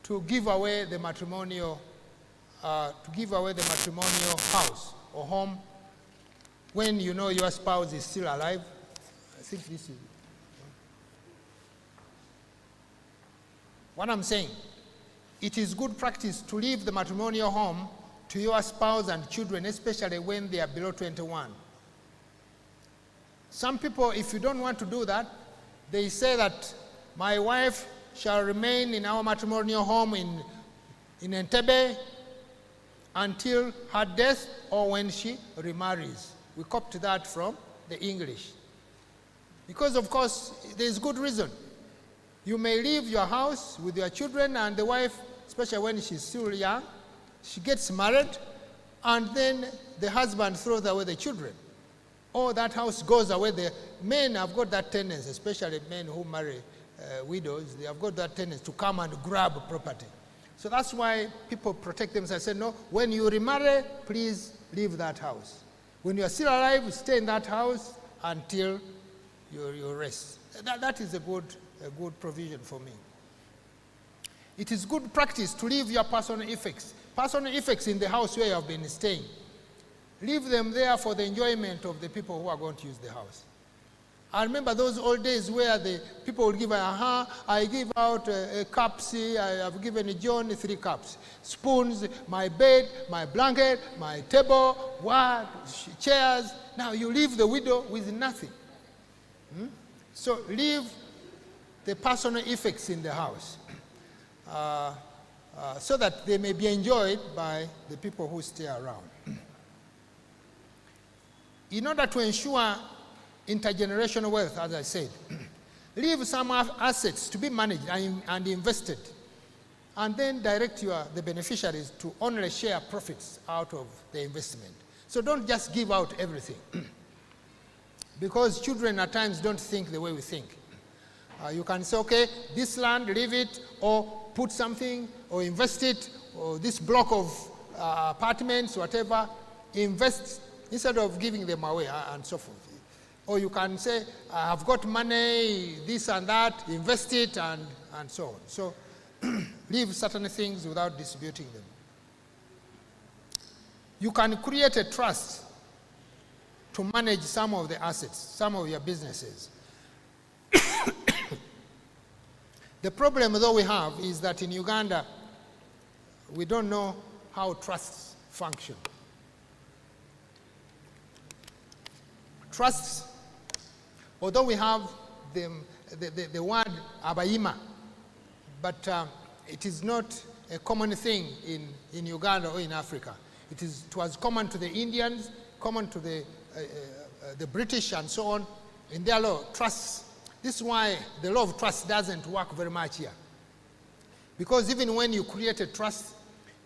to give away the matrimonial house or home when you know your spouse is still alive. I think this is what I'm saying. It is good practice to leave the matrimonial home to your spouse and children, especially when they are below 21. Some people, if you don't want to do that, they say that my wife shall remain in our matrimonial home in Entebbe until her death or when she remarries. We copied that from the English. Because, of course, there is good reason. You may leave your house with your children, and the wife, especially when she's still young, she gets married, and then the husband throws away the children. Or that house goes away. The men have got that tendency, especially men who marry widows, they have got that tendency to come and grab property. So that's why people protect themselves. I say, no, when you remarry, please leave that house. When you are still alive, stay in that house until you rest. That is a good provision for me. It is good practice to leave your personal effects in the house where you have been staying. Leave them there for the enjoyment of the people who are going to use the house. I remember those old days where the people would give, I give out cups, I have given John 3 cups. Spoons, my bed, my blanket, my table, chairs. Now you leave the widow with nothing. So leave the personal effects in the house so that they may be enjoyed by the people who stay around. In order to ensure intergenerational wealth, as I said, leave some assets to be managed and invested, and then direct the beneficiaries to only share profits out of the investment. So don't just give out everything. Because children at times don't think the way we think. You can say, okay, this land, leave it, or put something, or invest it, or this block of apartments, whatever, invest instead of giving them away and so forth. Or you can say, I have got money, this and that, invest it, and so on. So leave certain things without distributing them. You can create a trust to manage some of the assets, some of your businesses. The problem, though, we have is that in Uganda, we don't know how trusts function. Trusts, although we have the word abayima, but it is not a common thing in Uganda or in Africa. It was common to the Indians, common to the British and so on. In their law, trusts. This is why the law of trust doesn't work very much here. Because even when you create a trust,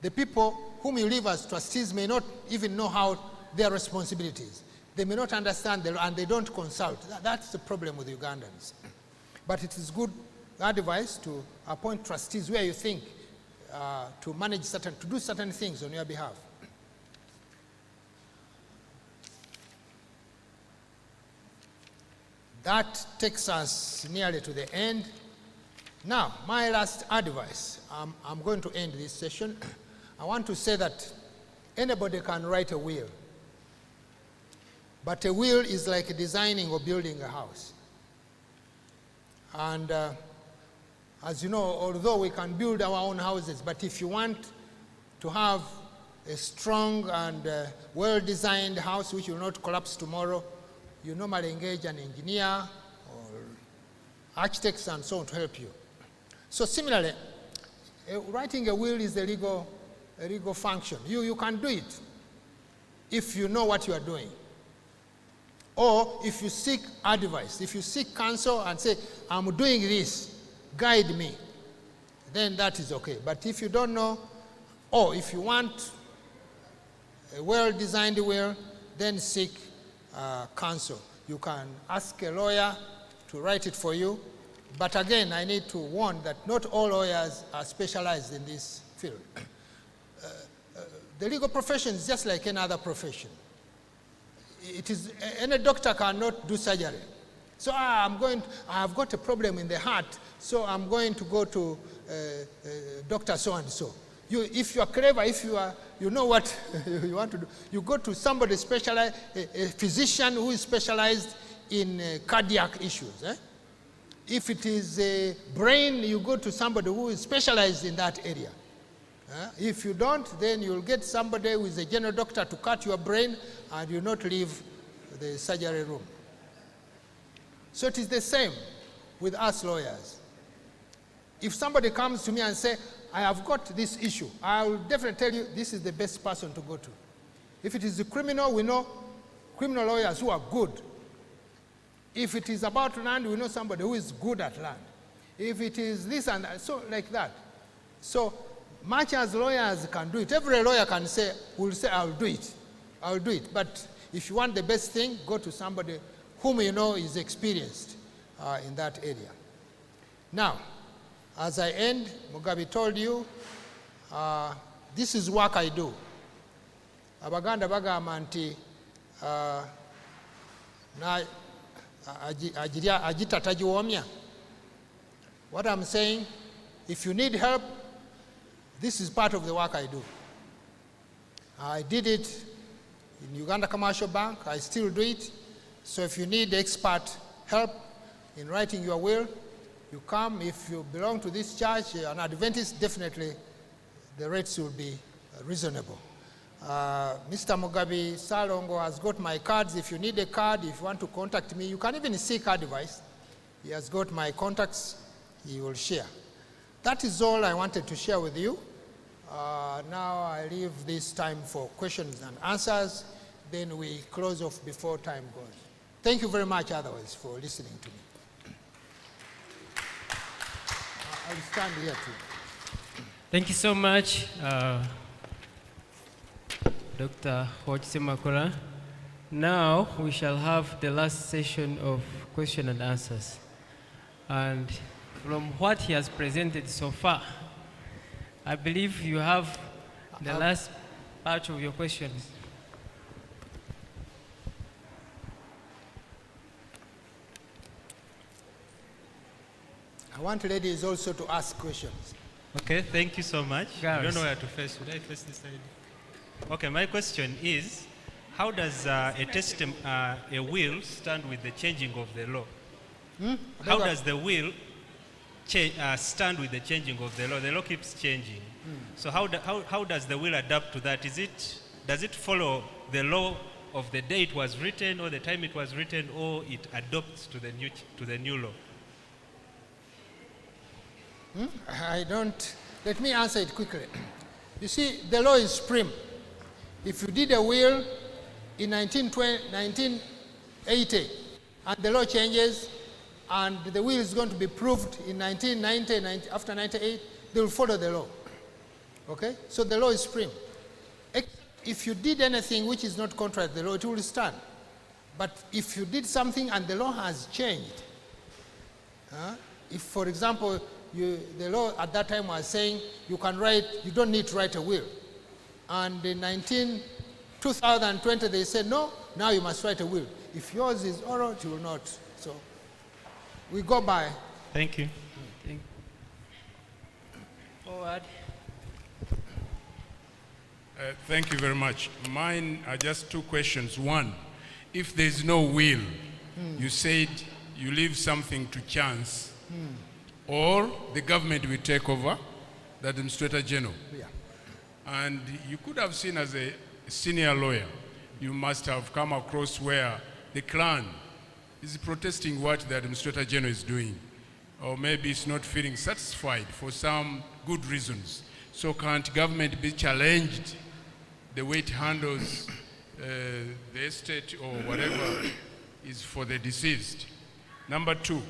the people whom you leave as trustees may not even know how their responsibilities. They may not understand and they don't consult. That's the problem with Ugandans. But it is good advice to appoint trustees where you think to do certain things on your behalf. That takes us nearly to the end. Now, my last advice, I'm going to end this session. I want to say that anybody can write a will. But a will is like designing or building a house. And as you know, although we can build our own houses, but if you want to have a strong and well-designed house which will not collapse tomorrow, you normally engage an engineer or architects and so on to help you. So similarly, writing a will is a legal function. You can do it if you know what you are doing. Or if you seek advice, if you seek counsel and say, I'm doing this, guide me, then that is okay. But if you don't know, or if you want a well-designed will, then seek counsel. You can ask a lawyer to write it for you. But again, I need to warn that not all lawyers are specialized in this field. The legal profession is just like any other profession. Any doctor cannot do surgery. So I have got a problem in the heart, so I'm going to go to Dr. So-and-so. If you are clever, you know what you want to do, you go to somebody specialized, a physician who is specialized in cardiac issues. If it is a brain, you go to somebody who is specialized in that area. If you don't, then you'll get somebody who is a general doctor to cut your brain and you'll not leave the surgery room. So it is the same with us lawyers. If somebody comes to me and say, I have got this issue, I will definitely tell you this is the best person to go to. If it is a criminal, we know criminal lawyers who are good. If it is about land, we know somebody who is good at land. If it is this and that, so like that. So much as lawyers can do it, every lawyer can say, will say, I'll do it. I'll do it. But if you want the best thing, go to somebody whom you know is experienced in that area. Now, as I end, Mugabe told you, this is work I do. Abaganda bagamba nti agita tagiwomya. What I'm saying, if you need help, this is part of the work I do. I did it in Uganda Commercial Bank. I still do it. So if you need expert help in writing your will, you come. If you belong to this church, an Adventist, definitely the rates will be reasonable. Mr. Mugabe Salongo has got my cards. If you need a card, if you want to contact me, you can even seek advice. He has got my contacts. He will share. That is all I wanted to share with you. Now I leave this time for questions and answers. Then we close off before time goes. Thank you very much, otherwise, for listening to me. I'll stand here too. Thank you so much, Dr. Hodge Semakula. Now we shall have the last session of question and answers. And from what he has presented so far, I believe you have the last part of your questions. I want ladies also to ask questions. Okay, thank you so much. Guys. I don't know where to face. Should I face this side? Okay, my question is, how does a will stand with the changing of the law? How does the will stand with the changing of the law? The law keeps changing. So how does the will adapt to that? Does it follow the law of the day it was written, or the time it was written, or it adopts to the new law? Let me answer it quickly. You see, the law is supreme. If you did a will in 1980 and the law changes and the will is going to be proved in 1990, after 98, they will follow the law. Okay? So the law is supreme. If you did anything which is not contrary to the law, it will stand. But if you did something and the law has changed, if, for example, the law at that time was saying you don't need to write a will. And in 2020 they said, no, now you must write a will. If yours is oral, it will not. So we go by. Thank you. Forward. Thank you very much. Mine are just two questions. One, if there's no will, you said you leave something to chance, or the government will take over, the Administrator General. Yeah. And you could have seen, as a senior lawyer, you must have come across where the clan is protesting what the Administrator General is doing, or maybe it's not feeling satisfied for some good reasons. So can't government be challenged the way it handles the estate or whatever is for the deceased? Number two,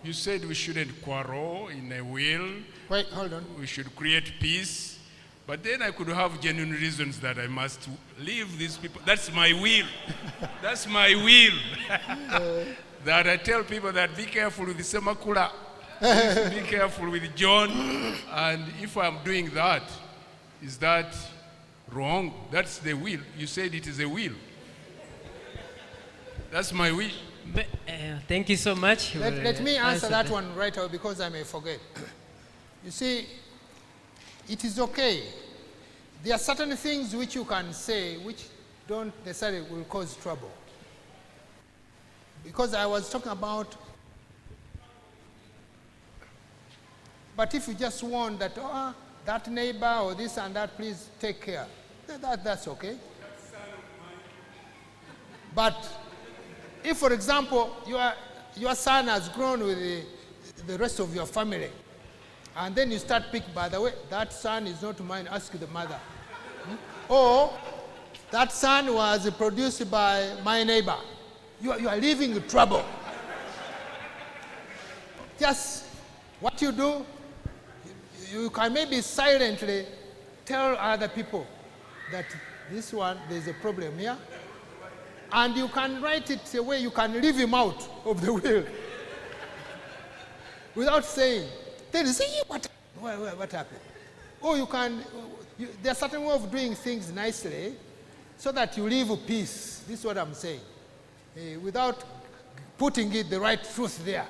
you said we shouldn't quarrel in a will. Wait, hold on. We should create peace. But then I could have genuine reasons that I must leave these people. That's my will. That's my will. That I tell people that be careful with the Semakula. Be careful with John. And if I'm doing that, is that wrong? That's the will. You said it is a will. That's my will. Thank you so much. Let me answer that the- one right away because I may forget. You see, it is okay. There are certain things which you can say which don't necessarily will cause trouble. Because I was talking about, but if you just want that, that neighbor or this and that, please take care. That's okay. But if, for example, your son has grown with the rest of your family, and then you start picking, by the way, that son is not mine, ask the mother. Or that son was produced by my neighbor. You are living in trouble. Just what you do, you can maybe silently tell other people that this one, there's a problem here. And you can write it a way you can leave him out of the will without saying, there is what happened. Or you can, there's a certain way of doing things nicely so that you leave peace. This is what I'm saying. Without putting it the right truth there.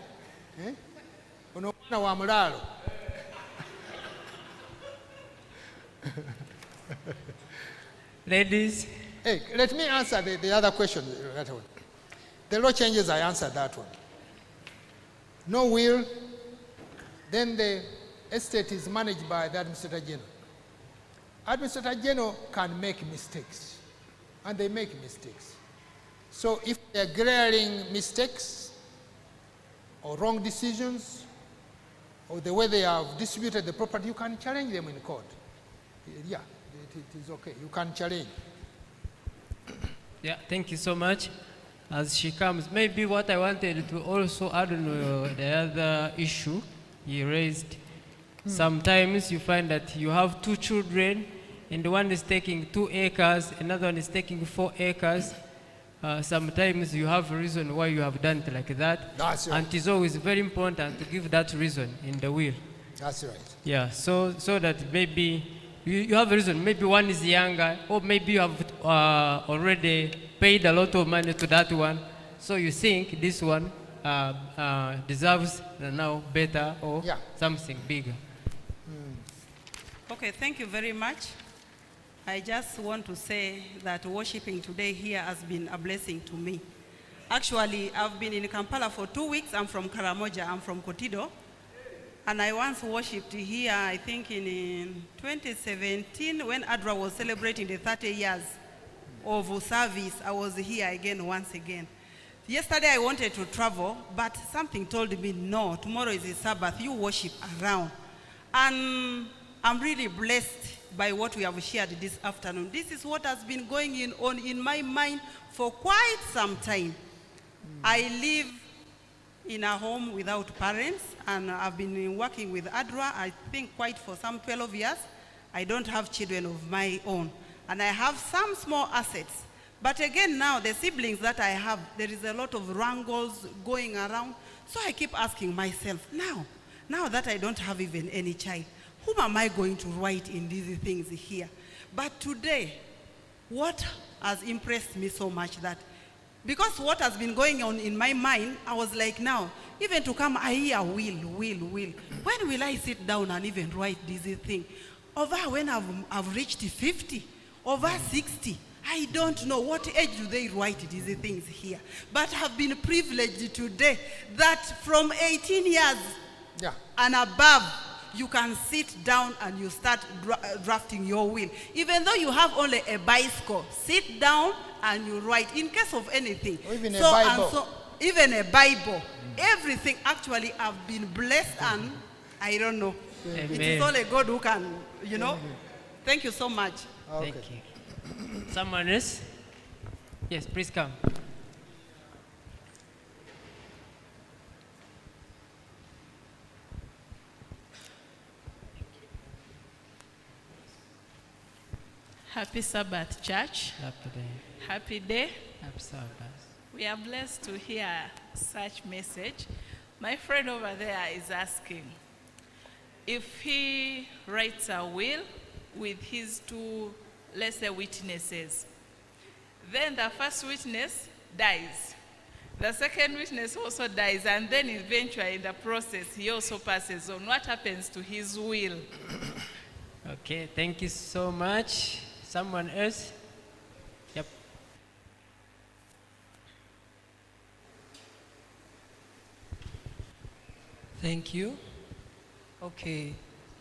Ladies, Hey, let me answer the other question. That one. The law changes, I answered that one. No will, then the estate is managed by the Administrator General. Administrator General can make mistakes, and they make mistakes. So if they're glaring mistakes, or wrong decisions, or the way they have distributed the property, you can challenge them in court. Yeah, it is okay. You can challenge. yeah, thank you so much. As she comes, maybe what I wanted to also add on the other issue he raised. Sometimes you find that you have two children, and one is taking 2 acres, another one is taking 4 acres. Sometimes you have a reason why you have done it like that. That's right. And it is always very important to give that reason in the will. That's right. Yeah, so that maybe you have a reason. Maybe one is younger, or maybe you have already paid a lot of money to that one. So you think this one deserves now better or Yeah. something bigger. Okay, thank you very much. I just want to say that worshiping today here has been a blessing to me. Actually, I've been in Kampala for 2 weeks. I'm from Karamoja, I'm from Kotido. And I once worshipped here, I think in 2017, when ADRA was celebrating the 30 years of service. I was here again, once again. Yesterday I wanted to travel, but something told me, no, tomorrow is a Sabbath, you worship around. And I'm really blessed by what we have shared this afternoon. This is what has been going on in my mind for quite some time. I live in a home without parents, and I've been working with ADRA, I think quite for some 12 years. I don't have children of my own, and I have some small assets. But again now, the siblings that I have, there is a lot of wrangles going around. So I keep asking myself, now that I don't have even any child, whom am I going to write in these things here? But today, what has impressed me so much that, because what has been going on in my mind, I was like, now, even to come, I hear will. When will I sit down and even write this thing? Over when I've reached 50, over 60, I don't know what age do they write these things here. But I've been privileged today that from 18 years and above, you can sit down and you start drafting your will. Even though you have only a bicycle, sit down and you write in case of anything. Or even a Bible. Even a Bible. Everything, actually, I've been blessed, and I don't know. Amen. It is only God who can, you know. Thank you so much. Okay. Thank you. Someone else? Yes, please come. Happy Sabbath, church. Happy day. Happy day. Happy Sabbath. We are blessed to hear such message. My friend over there is asking if he writes a will with his 2, let's say, witnesses. Then the first witness dies. The second witness also dies, and then eventually in the process, he also passes on. What happens to his will? Okay, thank you so much. Someone else? Yep. Thank you. Okay,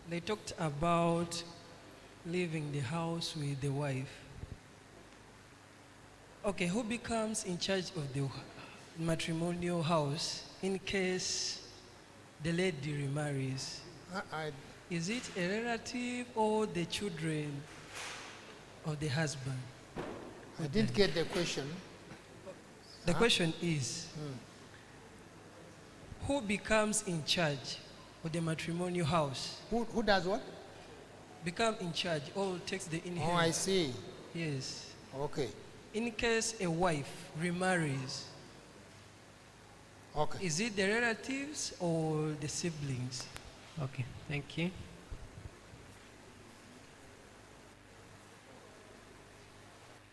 they talked about leaving the house with the wife. Okay, who becomes in charge of the matrimonial house in case the lady remarries? Is it a relative or the children of the husband? I didn't get the question. The question is, who becomes in charge of the matrimonial house? Who does what? Become in charge or takes the inheritance? Oh, I see. Yes. Okay. In case a wife remarries, Okay. is it the relatives or the siblings? Okay, thank you.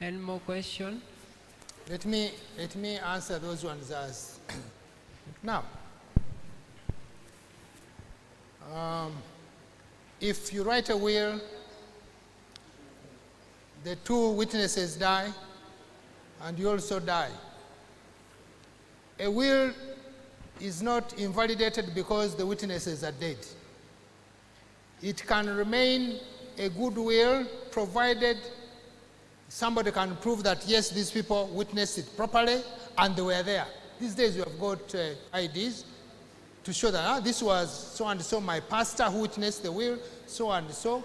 Any more question? Let me answer those ones as now. If you write a will, the two witnesses die, and you also die. A will is not invalidated because the witnesses are dead. It can remain a good will provided somebody can prove that yes, these people witnessed it properly and they were there. These days you have got IDs to show that this was so and so my pastor who witnessed the will, so and so.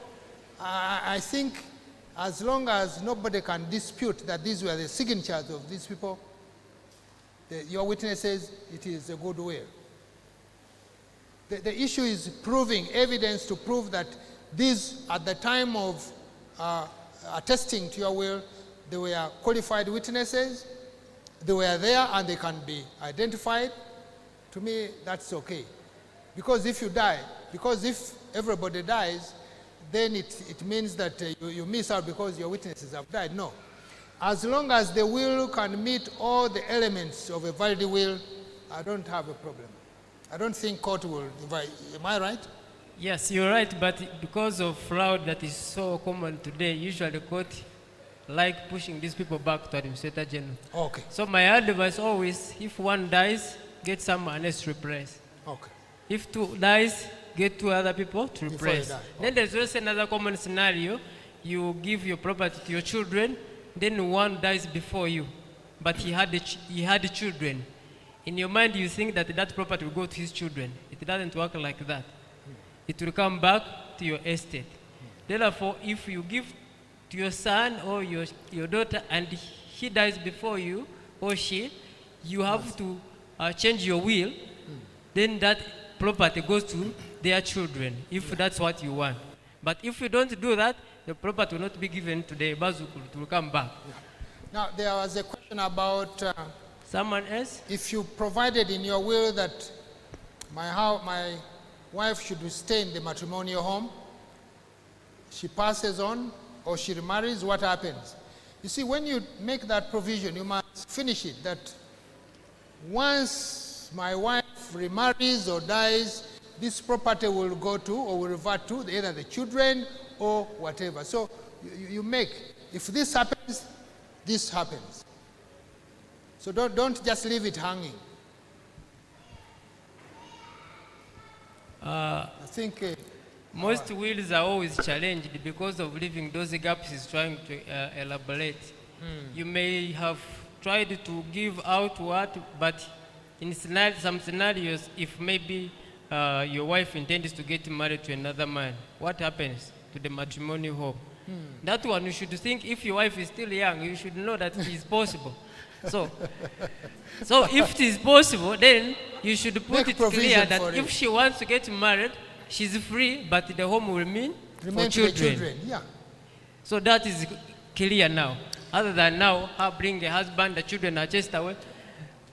I think as long as nobody can dispute that these were the signatures of these people, your witnesses, it is a good will. The issue is proving evidence to prove that these, at the time of attesting to your will, they were qualified witnesses, they were there and they can be identified. To me, that's okay. Because if you die, because if everybody dies, then it means that you miss out because your witnesses have died. No. As long as the will can meet all the elements of a valid will, I don't have a problem. I don't think court will invite. Am I right? Yes, you're right, but because of fraud that is so common today, usually court like pushing these people back to Administrator General. Okay. So my advice always, if one dies, get someone else to replace. Okay. If two dies, get two other people to Before you replace. die. Then there's also another common scenario. You give your property to your children, then one dies before you, but he had children. In your mind, you think that that property will go to his children. It doesn't work like that. It will come back to your estate. Therefore, if you give to your son or your daughter and he dies before you or she, you have to change your will. Then that property goes to their children, if that's what you want. But if you don't do that, the property will not be given to the Bazukul, it will come back. Now, there was a question about Someone else? if you provided in your will that my wife should stay in the matrimonial home, she passes on or she remarries, what happens? You see, when you make that provision, you must finish it, that once my wife remarries or dies, this property will go to or will revert to either the children or whatever. So you make, if this happens, this happens. So don't just leave it hanging. I think Most wills are always challenged because of leaving those gaps is trying to elaborate. You may have tried to give out what, but in some scenarios, if maybe your wife intends to get married to another man, what happens to the matrimonial home? That one you should think, if your wife is still young, you should know that it is possible. So if it is possible, then you should put Make it provision clear that for if it. she wants to get married, she's free, but the home will remain for remain to the children. children. Yeah. So that is clear now. Other than now, her bring the husband, the children are chased away.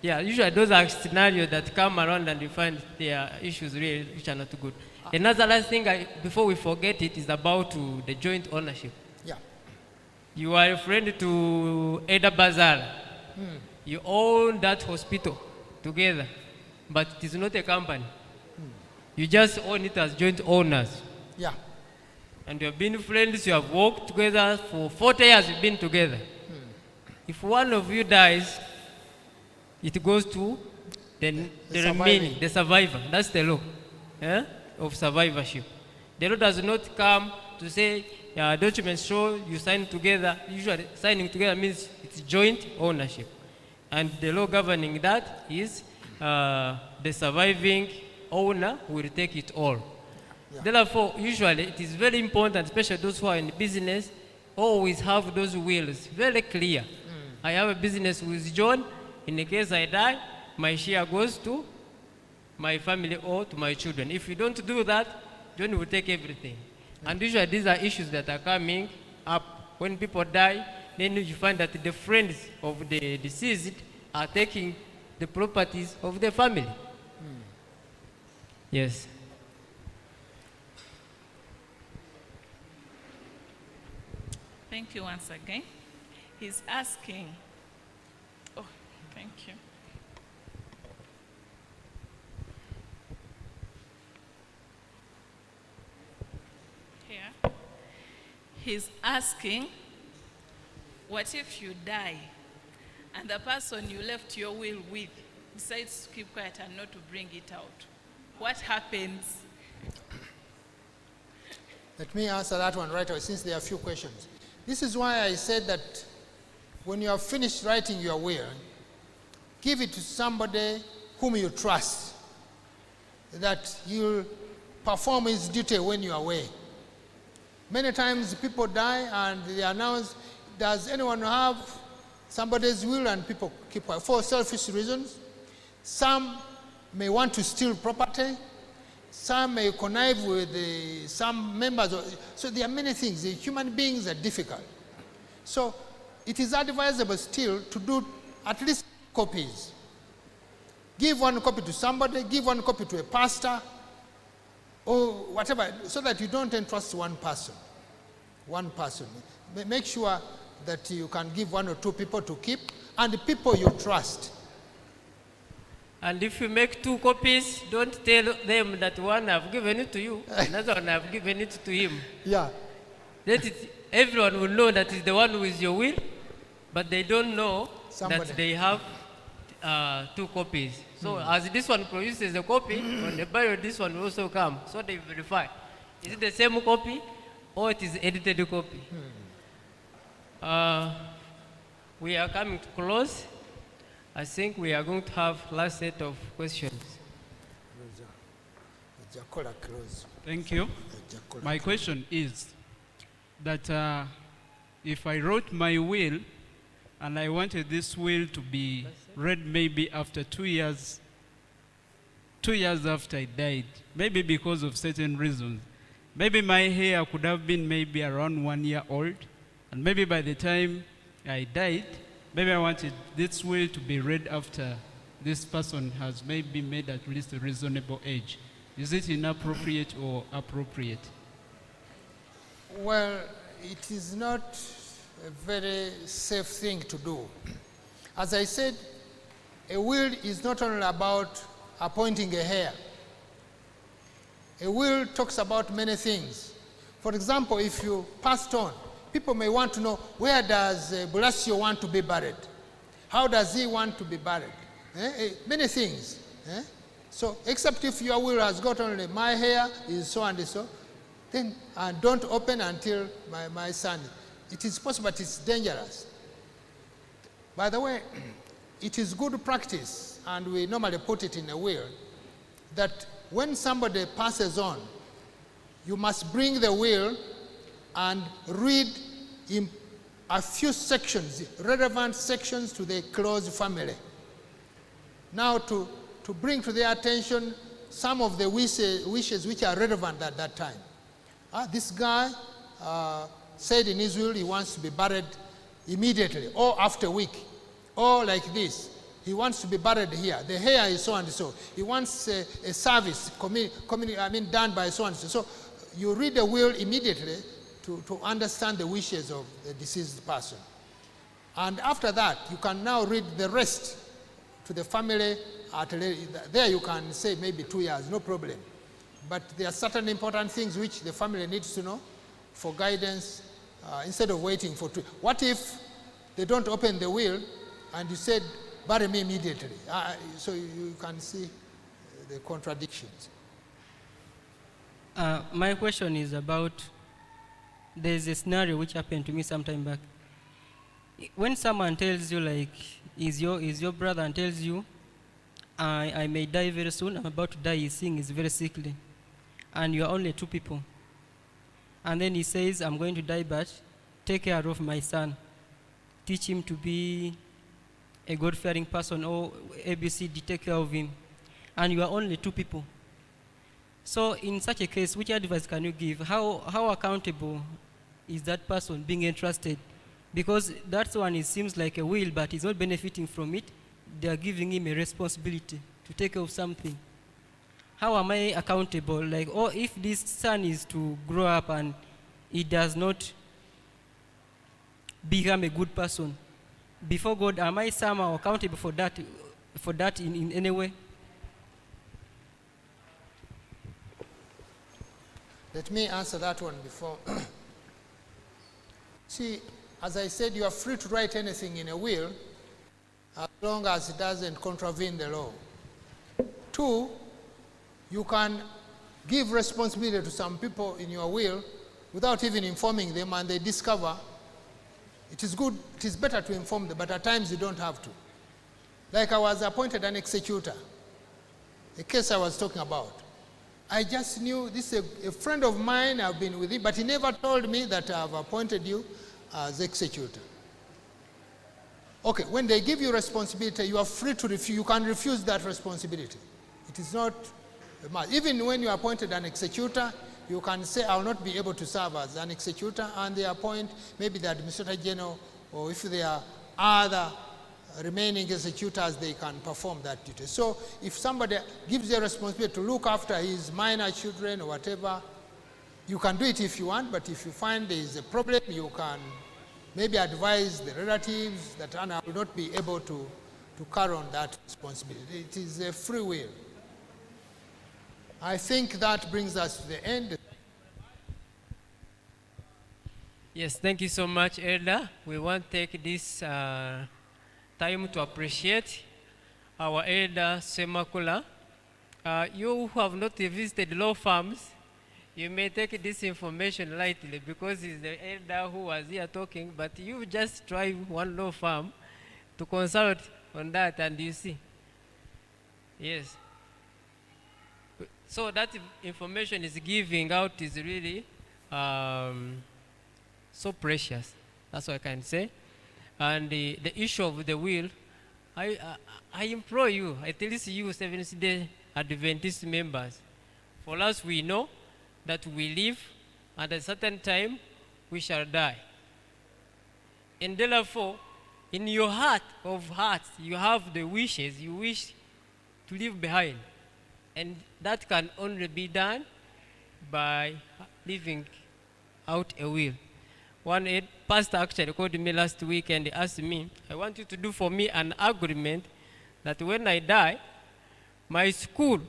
Yeah, usually those are scenarios that come around and you find there are issues really which are not good. Another last thing, before we forget it, is about the joint ownership. Yeah. You are a friend to Eda Bazar. you own that hospital together, but it is not a company. You just own it as joint owners. Yeah. And you have been friends, you have worked together for 40 years, you've been together. If one of you dies, it goes to the remaining, the survivor. That's the law of survivorship. The law does not come to say, documents show you sign together. Usually signing together means it's joint ownership. And the law governing that is the surviving owner will take it all. Yeah. Therefore, usually it is very important, especially those who are in business, always have those wills very clear. I have a business with John. In the case I die, my share goes to my family or to my children. If you don't do that, John will take everything. And usually these are issues that are coming up. When people die, then you find that the friends of the deceased are taking the properties of the family. Yes. Thank you once again. He's asking, oh, thank you. Here. He's asking, what if you die and the person you left your will with decides to keep quiet and not to bring it out? What happens? Let me answer that one right away, since there are a few questions. This is why I said that when you have finished writing your will, give it to somebody whom you trust, that you'll perform his duty when you are away. Many times people die and they announce, does anyone have somebody's will, and people keep quiet for selfish reasons. Some may want to steal property. Some may connive with some members. So there are many things. The human beings are difficult. So it is advisable still to do at least copies. Give one copy to somebody, give one copy to a pastor, or whatever, so that you don't entrust one person. One person. Make sure that you can give one or two people to keep, and the people you trust. And if you make two copies, don't tell them that one I've given it to you, another one I've given it to him. Yeah. Everyone will know that it's the one with your will, but they don't know that they have two copies. So as this one produces a copy, on the Bible this one will also come. So they verify. Is it the same copy or it is edited copy? We are coming to close. I think we are going to have last set of questions. Thank you. My question is that if I wrote my will and I wanted this will to be read maybe after 2 years, 2 years after I died, maybe because of certain reasons, maybe my hair could have been maybe around 1 year old, and maybe by the time I died, maybe I wanted this will to be read after this person has maybe made at least a reasonable age. Is it inappropriate or appropriate? Well, it is not a very safe thing to do. As I said, a will is not only about appointing a heir. A will talks about many things. For example, if you passed on, people may want to know, where does Blasio want to be buried? How does he want to be buried? Many things. So, except if your will has got only my hair is so and so, then don't open until my son. It is possible, but it's dangerous. By the way, it is good practice, and we normally put it in a will, that when somebody passes on, you must bring the will and read in a few sections, relevant sections to the close family. Now to bring to their attention some of the wishes which are relevant at that time. This guy said in his will he wants to be buried immediately or after a week, or like this. He wants to be buried here. The hair is so and so. He wants a service done by so and so. So you read the will immediately to understand the wishes of the deceased person. And after that, you can now read the rest to the family. There you can say maybe 2 years, no problem. But there are certain important things which the family needs to know for guidance instead of waiting for 2. What if they don't open the will and you said, bury me immediately? So you can see the contradictions. My question is about, there's a scenario which happened to me some time back. When someone tells you, like, is your brother, and tells you, I may die very soon, I'm about to die, he's seeing he's very sickly, and you are only 2 people. And then he says, I'm going to die, but take care of my son. Teach him to be a God-fearing person, or ABCD, take care of him. And you are only 2 people. So in such a case, which advice can you give? How accountable is that person being entrusted? Because that one, it seems like a will, but he's not benefiting from it. They are giving him a responsibility to take care of something. How am I accountable? Like, or if this son is to grow up and he does not become a good person, before God, am I somehow accountable for that in any way? Let me answer that one before. See, as I said, you are free to write anything in a will as long as it doesn't contravene the law. 2, you can give responsibility to some people in your will without even informing them, and they discover. It is better to inform them, but at times you don't have to. Like I was appointed an executor, a case I was talking about. I just knew this is a friend of mine, I've been with him, but he never told me that I've appointed you as executor. Okay, when they give you responsibility, you are free to refuse. You can refuse that responsibility. It is not a must. Even when you are appointed an executor, you can say, I will not be able to serve as an executor, and they appoint maybe the Administrator General, or if there are other remaining executors, they can perform that duty. So if somebody gives you a responsibility to look after his minor children or whatever, you can do it if you want, but if you find there is a problem, you can maybe advise the relatives that I will not be able to carry on that responsibility. It is a free will. I think that brings us to the end. Yes, thank you so much, Elder. We want to take this time to appreciate our Elder Semakula. You who have not visited law firms, you may take this information lightly because he's the elder who was here talking, but you just try one law firm to consult on that and you see. Yes. So that information is giving out is really so precious. That's what I can say. And the issue of the will, I implore you, at least you Seventh-day Adventist members, for us we know that we live, and at a certain time we shall die. And therefore, in your heart of hearts, you have the wishes you wish to leave behind. And that can only be done by living out a will. One pastor actually called me last week and asked me, I want you to do for me an agreement that when I die, my school,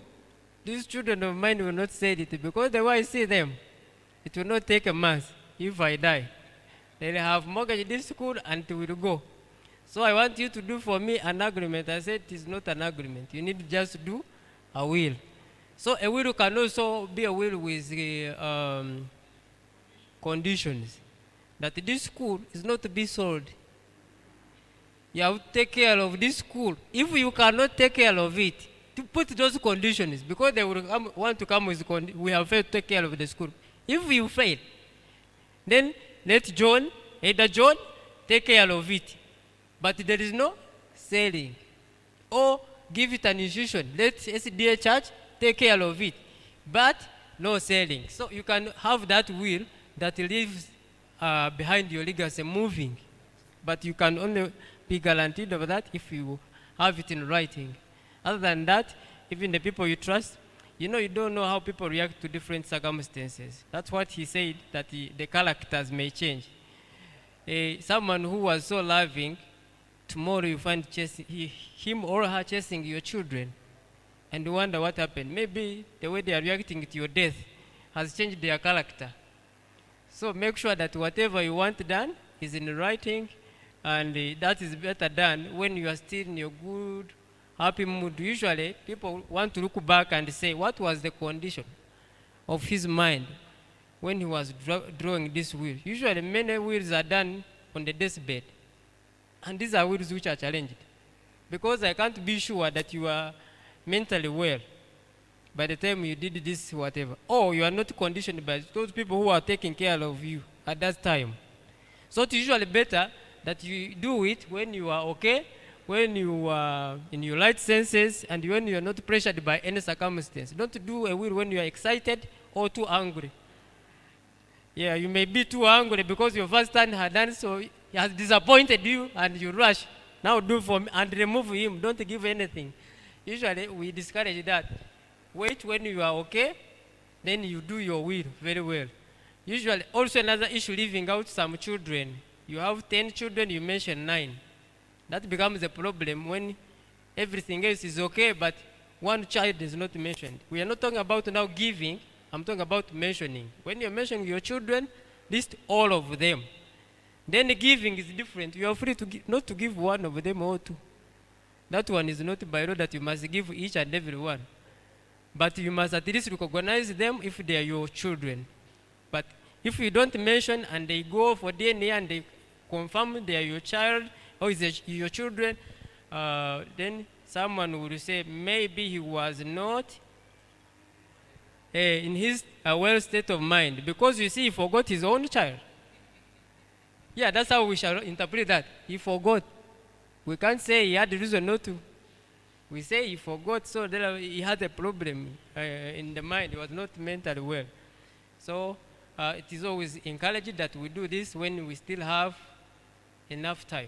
these children of mine will not say it, because the way I see them, it will not take a month if I die. They'll have mortgaged this school and it will go. So I want you to do for me an agreement. I said, it is not an agreement. You need just to do a will. So a will can also be a will with conditions. That this school is not to be sold. You have to take care of this school. If you cannot take care of it, to put those conditions, because they will want to come with we have failed to take care of the school. If you fail, then let John, either John, take care of it. But there is no selling. Or give it an institution. Let SDA Church take care of it. But no selling. So you can have that will that leaves behind your legacy moving. But you can only be guaranteed of that if you have it in writing. Other than that, even the people you trust, you know, you don't know how people react to different circumstances. That's what he said, that the characters may change. someone who was so loving, tomorrow you find him or her chasing your children, and you wonder what happened. Maybe the way they are reacting to your death has changed their character. So make sure that whatever you want done is in writing, and that is better done when you are still in your good, happy mood. Usually, people want to look back and say, what was the condition of his mind when he was drawing this will? Usually, many wills are done on the deathbed, and these are wills which are challenged, because I can't be sure that you are mentally well by the time you did this whatever, or you are not conditioned by those people who are taking care of you at that time. So it's usually better that you do it when you are okay, when you are in your right senses, and when you are not pressured by any circumstance. Don't do a will when you are excited or too angry. Yeah, you may be too angry because your first son had done so, he has disappointed you, and you rush. Now do for me and remove him. Don't give anything. Usually we discourage that. Wait when you are okay, then you do your will very well. Usually, also another issue, leaving out some children. You have 10 children, you mention 9. That becomes a problem when everything else is okay, but one child is not mentioned. We are not talking about now giving, I'm talking about mentioning. When you're mentioning your children, list all of them. Then giving is different. You are free to not to give one of them or two. That one is not by law that you must give each and every one. But you must at least recognize them if they are your children. But if you don't mention and they go for DNA and they confirm they are your child or is your children, then someone will say maybe he was not in his well state of mind, because you see he forgot his own child. Yeah, that's how we shall interpret that. He forgot. We can't say he had the reason not to. We say he forgot, so he had a problem in the mind. He was not mentally well. So it is always encouraged that we do this when we still have enough time.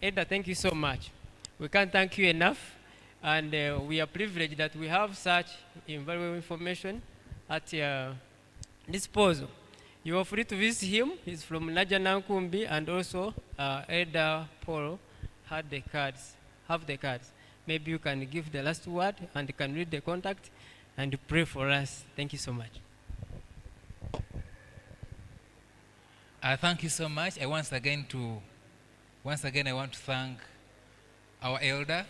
Edda, thank you so much. We can't thank you enough, and we are privileged that we have such invaluable information at your disposal. You are free to visit him. He's from Najanankumbi, and also Edda Paul have the cards. Maybe you can give the last word and can read the contact and pray for us. Thank you so much. Thank you so much. Once again I want to thank our elder,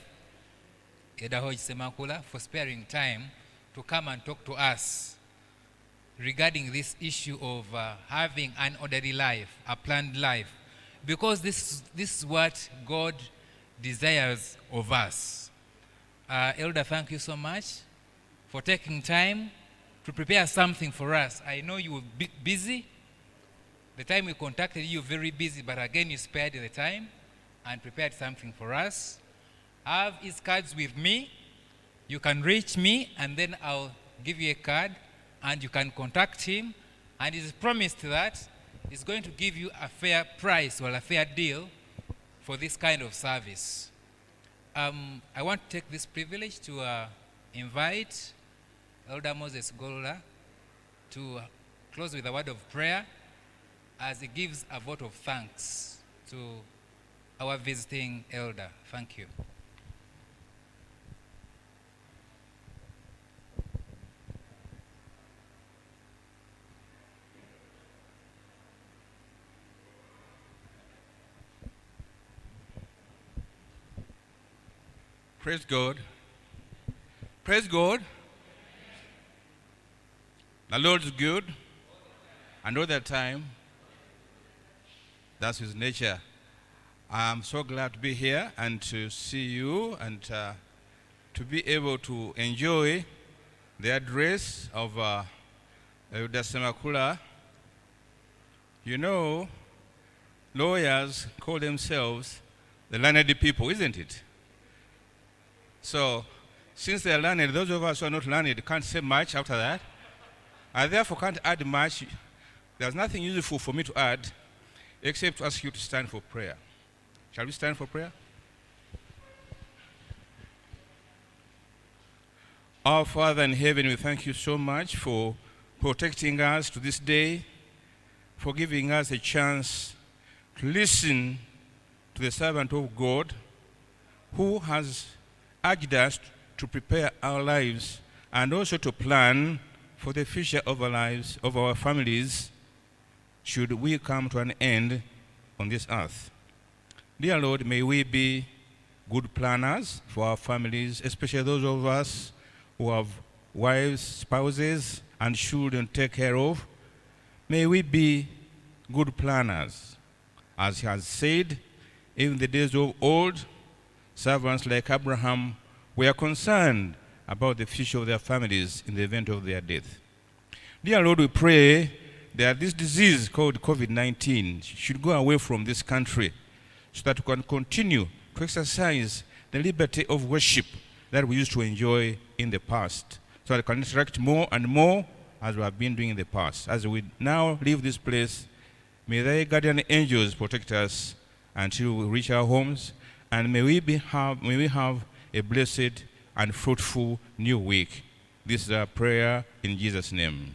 Eda Hodge Semakula, for sparing time to come and talk to us regarding this issue of having an orderly life, a planned life, because this is what God desires of us. Elder, thank you so much for taking time to prepare something for us. I know you were busy. The time we contacted you, very busy, but again you spared the time and prepared something for us. I have his cards with me. You can reach me, and then I'll give you a card, and you can contact him. And he's promised that he's going to give you a fair price or a fair deal for this kind of service. I want to take this privilege to invite Elder Moses Golola to close with a word of prayer as he gives a vote of thanks to our visiting elder. Thank you. Praise God. Praise God. The Lord is good, and all the time, that's his nature. I'm so glad to be here and to see you and to be able to enjoy the address of Elder Semakula. You know, lawyers call themselves the learned people, isn't it? So, since they are learned, those of us who are not learned can't say much after that. I therefore can't add much. There's nothing useful for me to add except to ask you to stand for prayer. Shall we stand for prayer? Our Father in heaven, we thank you so much for protecting us to this day, for giving us a chance to listen to the servant of God who has urged us to prepare our lives and also to plan for the future of our lives, of our families, should we come to an end on this earth. Dear Lord, may we be good planners for our families, especially those of us who have wives, spouses, and children to take care of. May we be good planners. As he has said, in the days of old, servants like Abraham were concerned about the future of their families in the event of their death. Dear Lord, we pray that this disease called COVID-19 should go away from this country so that we can continue to exercise the liberty of worship that we used to enjoy in the past, so that we can interact more and more as we have been doing in the past. As we now leave this place, may thy guardian angels protect us until we reach our homes, and may we have a blessed and fruitful new week. This is our prayer in Jesus' name.